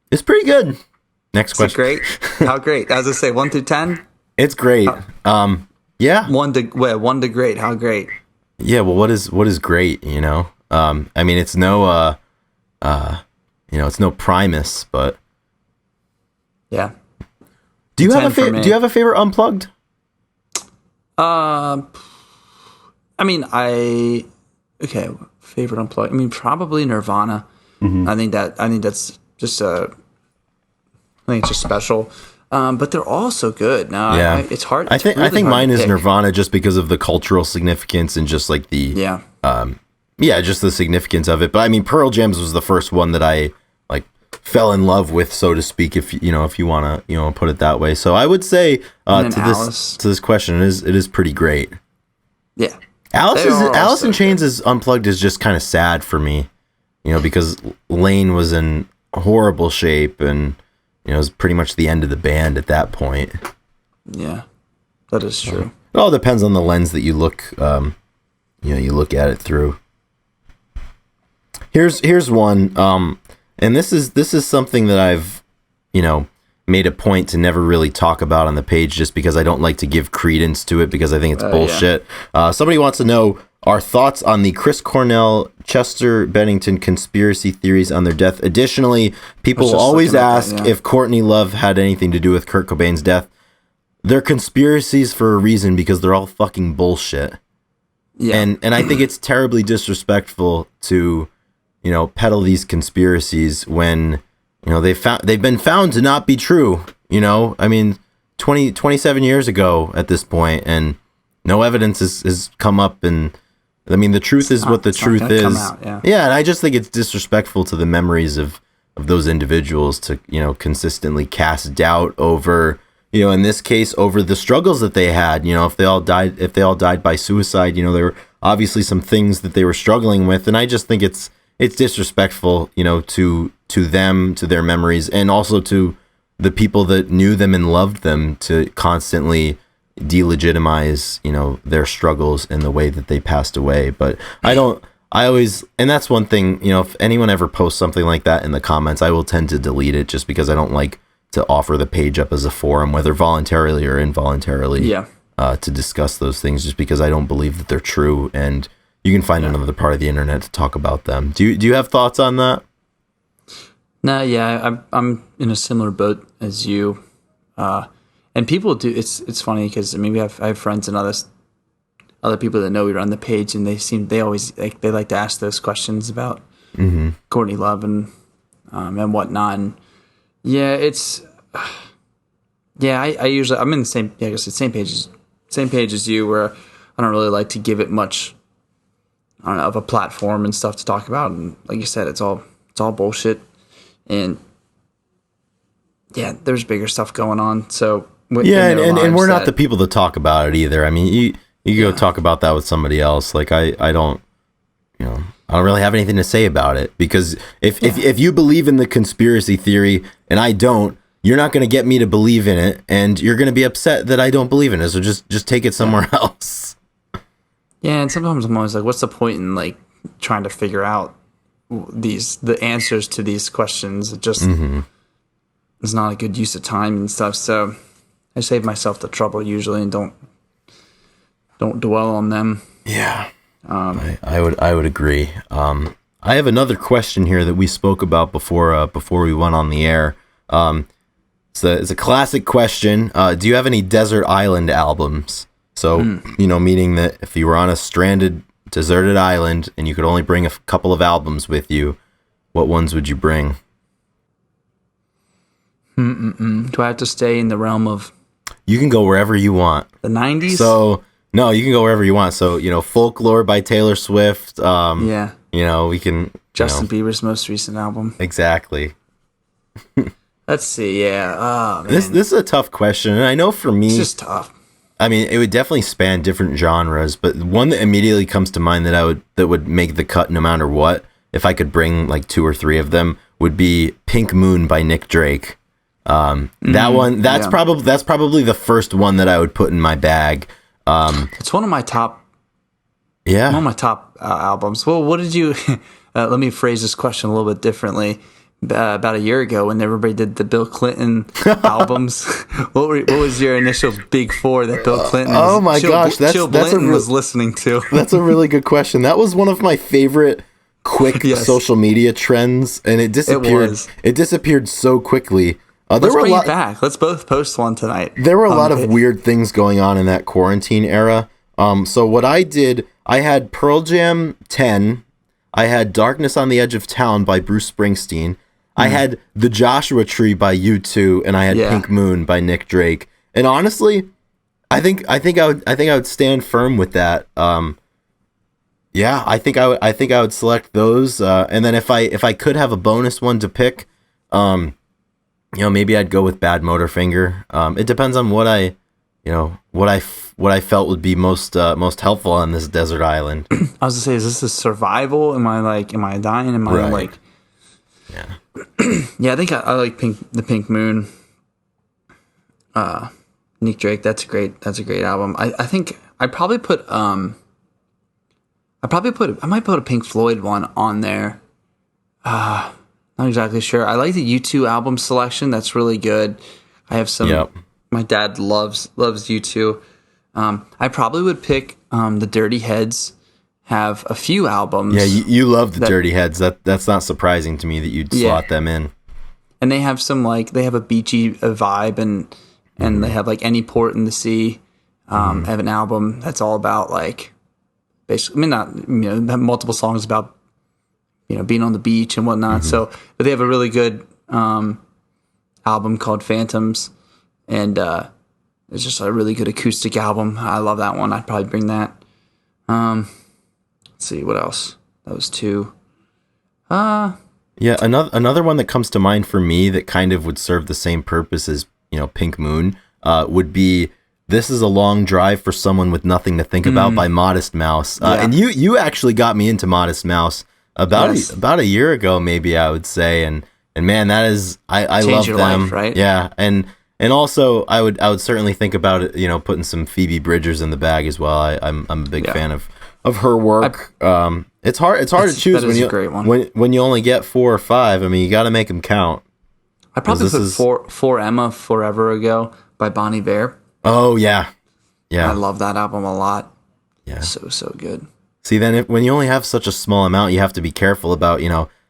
[SPEAKER 1] It's pretty good. Next question.
[SPEAKER 2] Great. How great? As I say, 1 through 10.
[SPEAKER 1] It's great. Yeah.
[SPEAKER 2] 1 to great. How great?
[SPEAKER 1] Yeah. Well, what is great? I mean, it's no, it's no Primus, but
[SPEAKER 2] yeah.
[SPEAKER 1] Do you have a favorite Unplugged?
[SPEAKER 2] I mean, favorite Unplugged. I mean, probably Nirvana. Mm-hmm. I think that's just I think it's just special. But they're all so good. No,
[SPEAKER 1] yeah.
[SPEAKER 2] It's hard.
[SPEAKER 1] I think mine is Nirvana, just because of the cultural significance and just like the just the significance of it. But I mean, Pearl Jam's was the first one that I like fell in love with, so to speak, if you want to put it that way. So I would say to this question, it is pretty great.
[SPEAKER 2] Yeah.
[SPEAKER 1] Alice in Chains is Unplugged is just kind of sad for me, because Lane was in horrible shape, and it was pretty much the end of the band at that point.
[SPEAKER 2] Yeah, that is true.
[SPEAKER 1] It all depends on the lens that you look, you look at it through. Here's one, and this is something that I've, made a point to never really talk about on the page, just because I don't like to give credence to it, because I think it's bullshit. Yeah. Somebody wants to know our thoughts on the Chris Cornell, Chester Bennington conspiracy theories on their death. Additionally, people always ask if Courtney Love had anything to do with Kurt Cobain's death. They're conspiracies for a reason, because they're all fucking bullshit. Yeah. And I think it's terribly disrespectful to, peddle these conspiracies when, they've been found to not be true. I mean, 27 years ago at this point, and no evidence has come up, and I mean, the truth is what the truth is. Yeah, and I just think it's disrespectful to the memories of those individuals to, consistently cast doubt over, in this case, over the struggles that they had. If they all died by suicide, there were obviously some things that they were struggling with, and I just think it's disrespectful, to them, to their memories, and also to the people that knew them and loved them, to constantly delegitimize, their struggles in the way that they passed away. But and that's one thing, if anyone ever posts something like that in the comments, I will tend to delete it, just because I don't like to offer the page up as a forum, whether voluntarily or involuntarily, to discuss those things, just because I don't believe that they're true, and you can find another part of the internet to talk about them. Do you have thoughts on that?
[SPEAKER 2] No, yeah, I'm in a similar boat as you. And people do. It's funny, because I mean, I have friends and other people that know we run the page, and they always they like to ask those questions about Courtney Love and whatnot. And yeah, it's I usually I'm in the same same page as you, where I don't really like to give it much, I don't know, of a platform and stuff to talk about. And like you said, it's all bullshit, and there's bigger stuff going on. So
[SPEAKER 1] and we're not the people to talk about it either. I mean, you go talk about that with somebody else. Like I don't, I don't really have anything to say about it, because if you believe in the conspiracy theory and I don't, you're not going to get me to believe in it, and you're going to be upset that I don't believe in it. So just take it somewhere else.
[SPEAKER 2] Yeah, and sometimes I'm always like, what's the point in like trying to figure out the answers to these questions? It just is not a good use of time and stuff. So I save myself the trouble usually, and don't dwell on them. Yeah,
[SPEAKER 1] I would agree. I have another question here that we spoke about before we went on the air. It's a classic question. Do you have any desert island albums? So, meaning that if you were on a stranded, deserted island and you could only bring a couple of albums with you, what ones would you bring?
[SPEAKER 2] Do I have to stay in the realm of...
[SPEAKER 1] You can go wherever you want.
[SPEAKER 2] The 90s?
[SPEAKER 1] So, no, you can go wherever you want. So, Folklore by Taylor Swift. We can...
[SPEAKER 2] Justin Bieber's most recent album.
[SPEAKER 1] Exactly.
[SPEAKER 2] Let's see, yeah. Oh, man.
[SPEAKER 1] This is a tough question, and I know for me...
[SPEAKER 2] It's just tough.
[SPEAKER 1] I mean, it would definitely span different genres, but one that immediately comes to mind that would make the cut no matter what, if I could bring like 2 or 3 of them, would be Pink Moon by Nick Drake. That one, that's probably the first one that I would put in my bag.
[SPEAKER 2] It's one of my top.
[SPEAKER 1] Yeah.
[SPEAKER 2] One of my top albums. Well, what did you? Let me phrase this question a little bit differently. About a year ago, when everybody did the Bill Clinton albums, what was your initial big 4 that Bill Clinton?
[SPEAKER 1] Oh my gosh, that's
[SPEAKER 2] was listening to.
[SPEAKER 1] That's a really good question. That was one of my favorite quick social media trends, and it disappeared. It disappeared so quickly.
[SPEAKER 2] Let's bring it back. Let's both post one tonight.
[SPEAKER 1] There were a lot of weird things going on in that quarantine era. So what I did, I had Pearl Jam 10. I had Darkness on the Edge of Town by Bruce Springsteen. I had The Joshua Tree by U2, and I had Pink Moon by Nick Drake. And honestly, I think I would stand firm with that. Yeah, I think I would select those. And then if I could have a bonus one to pick, maybe I'd go with Bad Motorfinger. It depends on what I felt would be most helpful on this desert island.
[SPEAKER 2] I was gonna say, is this a survival? Am I dying? Am I like?
[SPEAKER 1] Yeah.
[SPEAKER 2] Yeah, I think I like the Pink Moon. Nick Drake, that's a great album. I think I might put a Pink Floyd one on there. Not exactly sure. I like the U2 album selection. That's really good. I have some. Yep. My dad loves U2. I probably would pick the Dirty Heads. Have a few albums.
[SPEAKER 1] Yeah, you love the Dirty Heads. That's not surprising to me that you'd slot them in.
[SPEAKER 2] And they have some they have a beachy vibe, and they have like Any Port in the Sea. I have an album that's all about basically, have multiple songs about being on the beach and whatnot. So, but they have a really good album called Phantoms, and it's just a really good acoustic album. I love that one. I'd probably bring that. Let's see what else. That was 2.
[SPEAKER 1] Yeah, another one that comes to mind for me that kind of would serve the same purpose as Pink Moon would be This Is a Long Drive for Someone with Nothing to Think About by Modest Mouse. And you actually got me into Modest Mouse about a year ago, maybe, I would say, and man, that is I love them.
[SPEAKER 2] Life, right? Yeah,
[SPEAKER 1] and also I would certainly think about it, putting some Phoebe Bridgers in the bag as well. I'm a big fan of her work. It's hard to choose when you only get 4 or 5. I mean, you got to make them count.
[SPEAKER 2] I probably put For Emma Forever Ago by Bon Iver.
[SPEAKER 1] Oh yeah. I
[SPEAKER 2] love that album a lot.
[SPEAKER 1] Yeah,
[SPEAKER 2] so good.
[SPEAKER 1] See, then when you only have such a small amount, you have to be careful about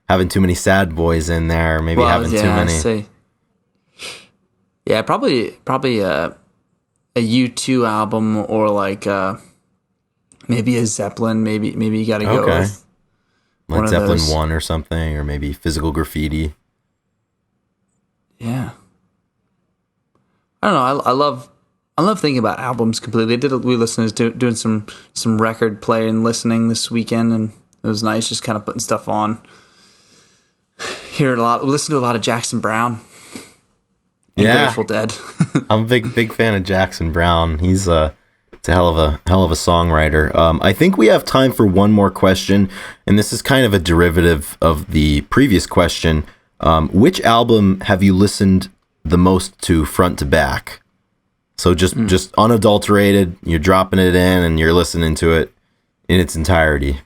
[SPEAKER 1] having too many sad boys in there. Maybe having too many.
[SPEAKER 2] Yeah, probably a U2 album or maybe a Zeppelin. Maybe you got to go with
[SPEAKER 1] like Zeppelin 1 or something, or maybe Physical Graffiti.
[SPEAKER 2] Yeah, I don't know. I love thinking about albums completely. We listened to doing some record play and listening this weekend, and it was nice just kind of putting stuff on. Listen to a lot of Jackson Browne. Grateful Dead.
[SPEAKER 1] I'm a big fan of Jackson Browne. He's it's a hell of a songwriter. I think we have time for one more question, and this is kind of a derivative of the previous question. Which album have you listened the most to front to back? So just unadulterated, you're dropping it in and you're listening to it in its entirety.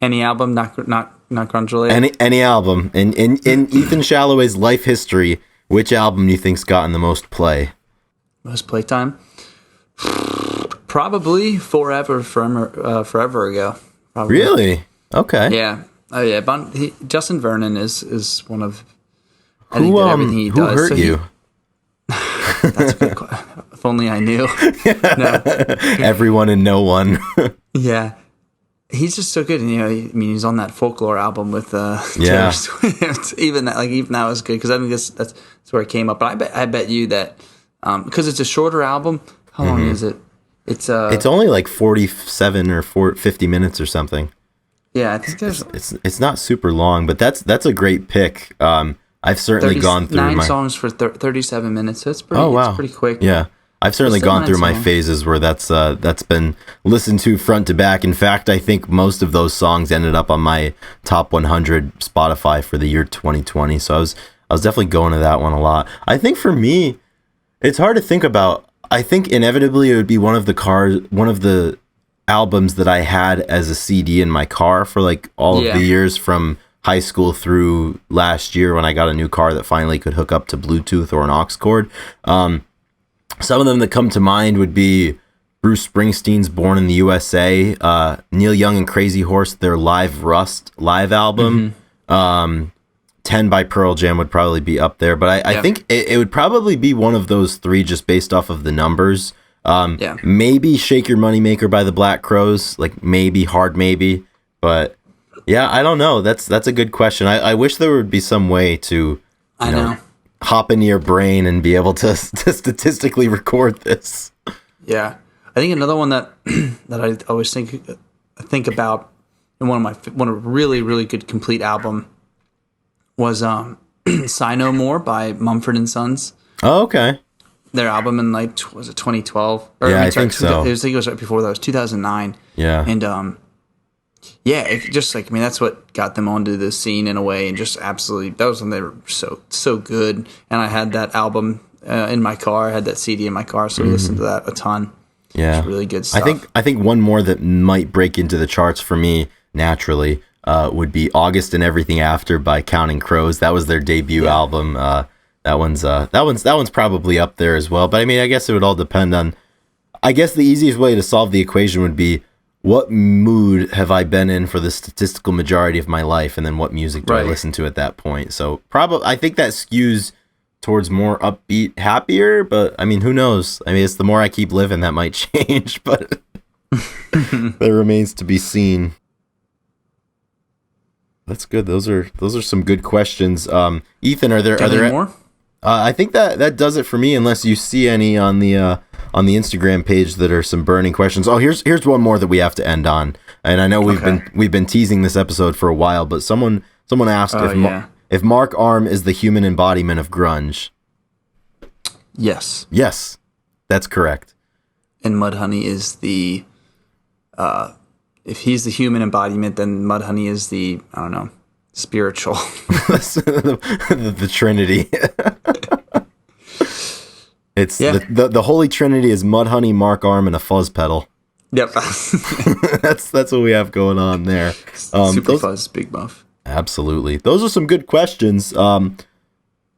[SPEAKER 2] Any album, not grunge related?
[SPEAKER 1] Any album. In Ethan Shalloway's life history, which album do you think's gotten the most play?
[SPEAKER 2] Most playtime? Probably Forever Ago. Probably.
[SPEAKER 1] Really? Okay.
[SPEAKER 2] Yeah. Oh yeah. Justin Vernon is one of. I think that everything he does.
[SPEAKER 1] Who hurt you?
[SPEAKER 2] That's a good question. If only I knew. No.
[SPEAKER 1] Everyone and no one.
[SPEAKER 2] Yeah. He's just so good. And, he's on that Folklore album with Taylor Swift. Even that was good, because I think that's where it came up. But I bet you that because it's a shorter album. How long is it? It's
[SPEAKER 1] only like 47 or 50 minutes or something.
[SPEAKER 2] Yeah, I think
[SPEAKER 1] it's not super long, but that's a great pick. I've certainly gone through
[SPEAKER 2] 9 songs for 37 minutes. So it's pretty.
[SPEAKER 1] Oh wow,
[SPEAKER 2] it's pretty quick.
[SPEAKER 1] Yeah, I've certainly
[SPEAKER 2] Still a
[SPEAKER 1] gone
[SPEAKER 2] nice
[SPEAKER 1] through my
[SPEAKER 2] song.
[SPEAKER 1] phases where that's been listened to front to back. In fact, I think most of those songs ended up on my top 100 Spotify for the year 2020. So I was definitely going to that one a lot. I think for me, it's hard to think about. I think inevitably it would be one of the albums that I had as a CD in my car for like all of
[SPEAKER 2] Yeah.
[SPEAKER 1] the years from high school through last year when I got a new car that finally could hook up to Bluetooth or an aux cord. Some of them that come to mind would be Bruce Springsteen's Born in the USA, Neil Young and Crazy Horse, their Live Rust live album. 10 by Pearl Jam would probably be up there, but I think it would probably be one of those three just based off of the numbers. Maybe Shake Your Moneymaker by the Black Crowes, like maybe, hard maybe, but yeah, I don't know. That's a good question. I wish there would be some way to
[SPEAKER 2] I know.
[SPEAKER 1] hop into your brain and be able to statistically record this.
[SPEAKER 2] Yeah, I think another one that that I always think about, and one of really really good complete album was "Sigh No More" by Mumford and Sons.
[SPEAKER 1] Oh, okay.
[SPEAKER 2] Their album in like was it 2012? Or,
[SPEAKER 1] Yeah, I think so.
[SPEAKER 2] I think it was right before that. It was 2009.
[SPEAKER 1] Yeah.
[SPEAKER 2] And yeah, it just like, I mean, that's what got them onto the scene in a way, and just absolutely, that was when they were so good. And I had that album in my car. I had that CD in my car, so we listened to that a ton.
[SPEAKER 1] Yeah,
[SPEAKER 2] It's really good stuff.
[SPEAKER 1] I think one more that might break into the charts for me naturally would be August and Everything After by Counting Crows. That was their debut album. That one's probably up there as well. But I mean, I guess it would all depend on. I guess the easiest way to solve the equation would be, what mood have I been in for the statistical majority of my life, and then what music do I listen to at that point? So probably, I think that skews towards more upbeat, happier. But I mean, who knows? I mean, it's the more I keep living, that might change. But that remains to be seen. That's good. Those are some good questions. Ethan, are there
[SPEAKER 2] any more?
[SPEAKER 1] I think that does it for me, unless you see any on the Instagram page that are some burning questions. Oh, here's one more that we have to end on, and I know we've been teasing this episode for a while, but someone asked if Mark Arm is the human embodiment of grunge.
[SPEAKER 2] Yes.
[SPEAKER 1] Yes, that's correct.
[SPEAKER 2] And Mudhoney is the if he's the human embodiment, then Mudhoney is the, I don't know, spiritual.
[SPEAKER 1] the Trinity. It's the Holy Trinity is Mudhoney, Mark Arm, and a fuzz pedal.
[SPEAKER 2] Yep.
[SPEAKER 1] That's what we have going on there.
[SPEAKER 2] Super fuzz, big buff.
[SPEAKER 1] Absolutely. Those are some good questions. That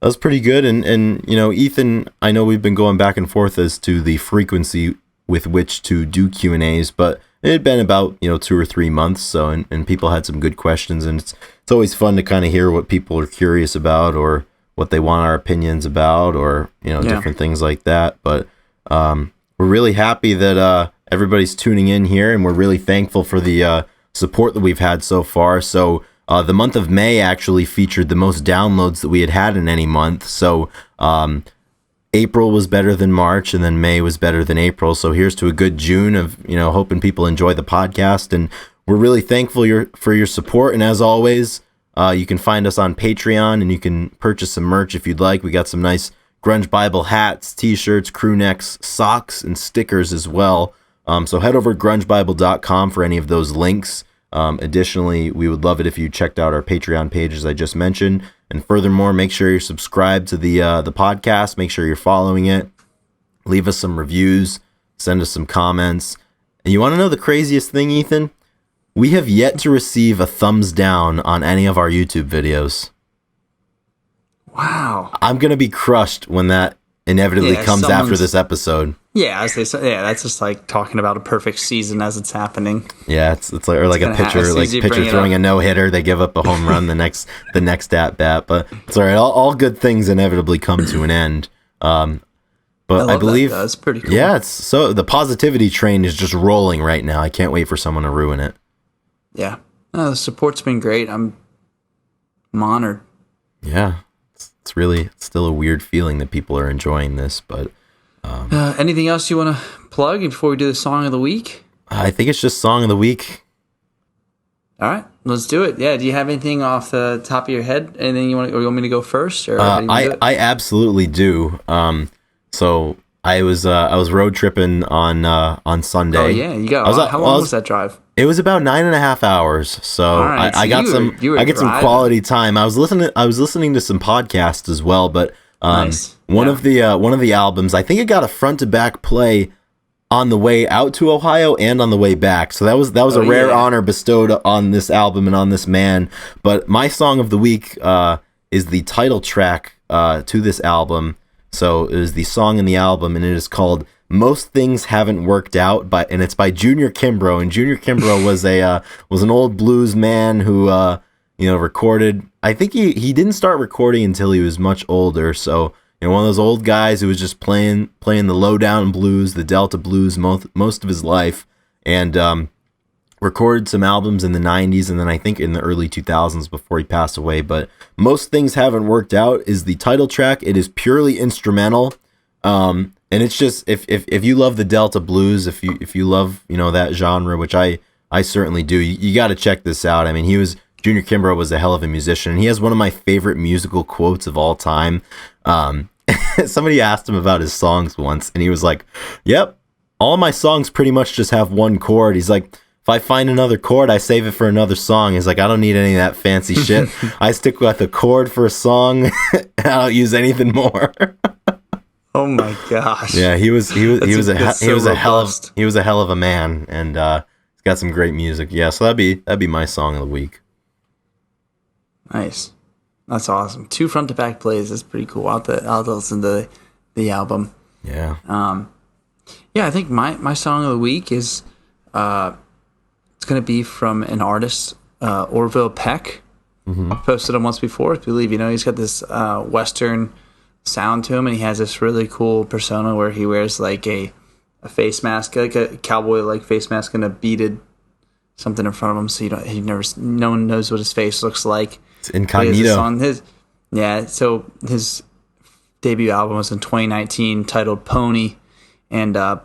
[SPEAKER 1] was pretty good. And you know, Ethan, I know we've been going back and forth as to the frequency with which to do Q&As, but it had been about, 2 or 3 months. So, and people had some good questions, and it's always fun to kind of hear what people are curious about, or what they want our opinions about, or, different things like that. But we're really happy that everybody's tuning in here, and we're really thankful for the support that we've had so far. So the month of May actually featured the most downloads that we had in any month. So April was better than March, and then May was better than April. So here's to a good June of, hoping people enjoy the podcast. And we're really thankful for your support. And as always, you can find us on Patreon, and you can purchase some merch if you'd like. We got some nice Grunge Bible hats, t-shirts, crew necks, socks, and stickers as well. So head over to grungebible.com for any of those links. Additionally, we would love it if you checked out our Patreon page, as I just mentioned. And furthermore, make sure you're subscribed to the podcast. Make sure you're following it. Leave us some reviews. Send us some comments. And you want to know the craziest thing, Ethan? We have yet to receive a thumbs down on any of our YouTube videos.
[SPEAKER 2] Wow.
[SPEAKER 1] I'm going to be crushed when that inevitably comes after this episode.
[SPEAKER 2] Yeah, as they say, that's just like talking about a perfect season as it's happening.
[SPEAKER 1] Yeah, it's like a pitcher throwing a no hitter, they give up a home run the next at bat. But it's all right. All good things inevitably come to an end. But I believe
[SPEAKER 2] that's pretty cool.
[SPEAKER 1] Yeah, it's so the positivity train is just rolling right now. I can't wait for someone to ruin it.
[SPEAKER 2] Yeah, the support's been great. I'm honored.
[SPEAKER 1] Yeah, it's still a weird feeling that people are enjoying this, but.
[SPEAKER 2] Anything else you want to plug before we do the song of the week?
[SPEAKER 1] I think it's just song of the week.
[SPEAKER 2] All right, let's do it. Yeah, do you have anything off the top of your head? Anything you want me to go first? Or
[SPEAKER 1] I absolutely do. So I was road tripping on Sunday.
[SPEAKER 2] Oh yeah, you got. How long was that drive?
[SPEAKER 1] It was about 9.5 hours. So
[SPEAKER 2] Right, so
[SPEAKER 1] I got
[SPEAKER 2] you were
[SPEAKER 1] I get some
[SPEAKER 2] driving.
[SPEAKER 1] quality time. I was listening to some podcasts as well, but
[SPEAKER 2] Nice.
[SPEAKER 1] one of the albums, I think it got a front to back play on the way out to Ohio and on the way back. So that was a rare honor bestowed on this album and on this man. But my song of the week is the title track to this album. So it is the song in the album, and it is called "Most Things Haven't Worked Out," and it's by Junior Kimbrough. And Junior Kimbrough was an old blues man who recorded. I think he didn't start recording until he was much older. So one of those old guys who was just playing the lowdown blues, the Delta blues most of his life, and recorded some albums in the 90s and then I think in the early 2000s before he passed away. But Most Things Haven't Worked Out is the title track. It is purely instrumental, and it's just if you love the Delta blues, if you love that genre, which I certainly do, you got to check this out. I mean, Junior Kimbrough was a hell of a musician, and he has one of my favorite musical quotes of all time. Somebody asked him about his songs once, and he was like, "Yep, all my songs pretty much just have one chord." He's like, "If I find another chord, I save it for another song." He's like, "I don't need any of that fancy shit. I stick with a chord for a song, and I don't use anything more."
[SPEAKER 2] Oh my gosh!
[SPEAKER 1] Yeah, he was a hell of a man, and he's got some great music. Yeah, so that'd be my song of the week.
[SPEAKER 2] Nice. That's awesome. 2 front to back plays. That's pretty cool. I'll have to listen to the album.
[SPEAKER 1] Yeah.
[SPEAKER 2] Yeah, I think my song of the week is it's going to be from an artist, Orville Peck.
[SPEAKER 1] Mm-hmm.
[SPEAKER 2] I've posted him once before, I believe. He's got this Western sound to him, and he has this really cool persona where he wears like a face mask, like a cowboy like face mask, and a beaded something in front of him, so no one knows what his face looks like.
[SPEAKER 1] It's incognito.
[SPEAKER 2] So his debut album was in 2019, titled Pony, and the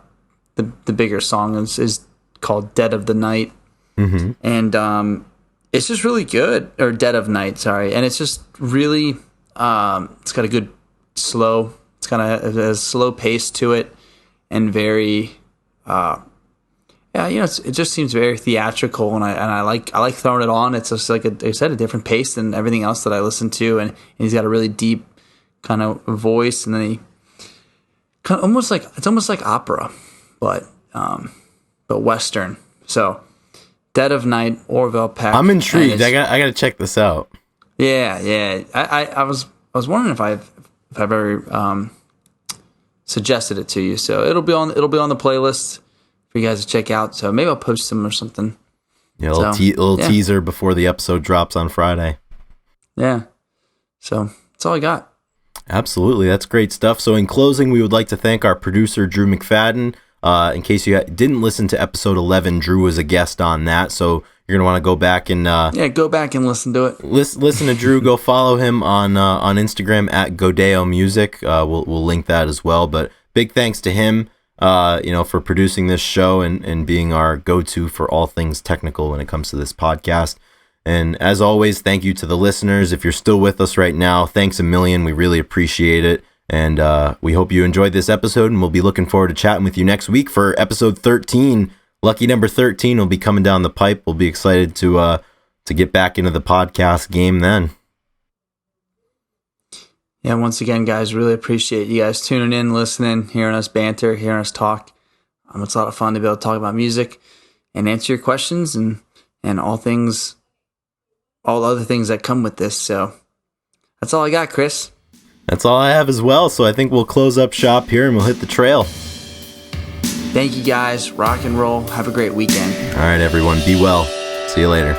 [SPEAKER 2] bigger song is called Dead of the Night.
[SPEAKER 1] Mm-hmm.
[SPEAKER 2] And it's just really good, or Dead of Night, sorry. And it's just really, it's got a good slow, it's got a slow pace to it, and very, it just seems very theatrical, and I like throwing it on. It's just like a different pace than everything else that I listen to, and he's got a really deep kind of voice, and then he kind of almost like opera, but Western. So, Dead of Night, Orville Peck.
[SPEAKER 1] I'm intrigued. I got to check this out.
[SPEAKER 2] Yeah. I was wondering if I've ever suggested it to you. So it'll be on the playlist for you guys to check out. So maybe I'll post them or something.
[SPEAKER 1] Yeah, a little teaser before the episode drops on Friday.
[SPEAKER 2] Yeah. So that's all I got.
[SPEAKER 1] Absolutely. That's great stuff. So in closing, we would like to thank our producer, Drew McFadden. In case you didn't listen to episode 11, Drew was a guest on that. So you're going to want to go back and...
[SPEAKER 2] go back and listen to it.
[SPEAKER 1] Listen to Drew. Go follow him on Instagram at Godeo Music. We'll link that as well. But big thanks to him, for producing this show and being our go-to for all things technical when it comes to this podcast. And as always, thank you to the listeners. If you're still with us right now, thanks a million. We really appreciate it. And we hope you enjoyed this episode, and we'll be looking forward to chatting with you next week for episode 13. Lucky number 13 will be coming down the pipe. We'll be excited to get back into the podcast game then.
[SPEAKER 2] Yeah, once again, guys, really appreciate you guys tuning in, listening, hearing us banter, hearing us talk. It's a lot of fun to be able to talk about music and answer your questions and all other things that come with this. So that's all I got, Chris.
[SPEAKER 1] That's all I have as well. So I think we'll close up shop here and we'll hit the trail.
[SPEAKER 2] Thank you, guys. Rock and roll. Have a great weekend.
[SPEAKER 1] All right, everyone. Be well. See you later.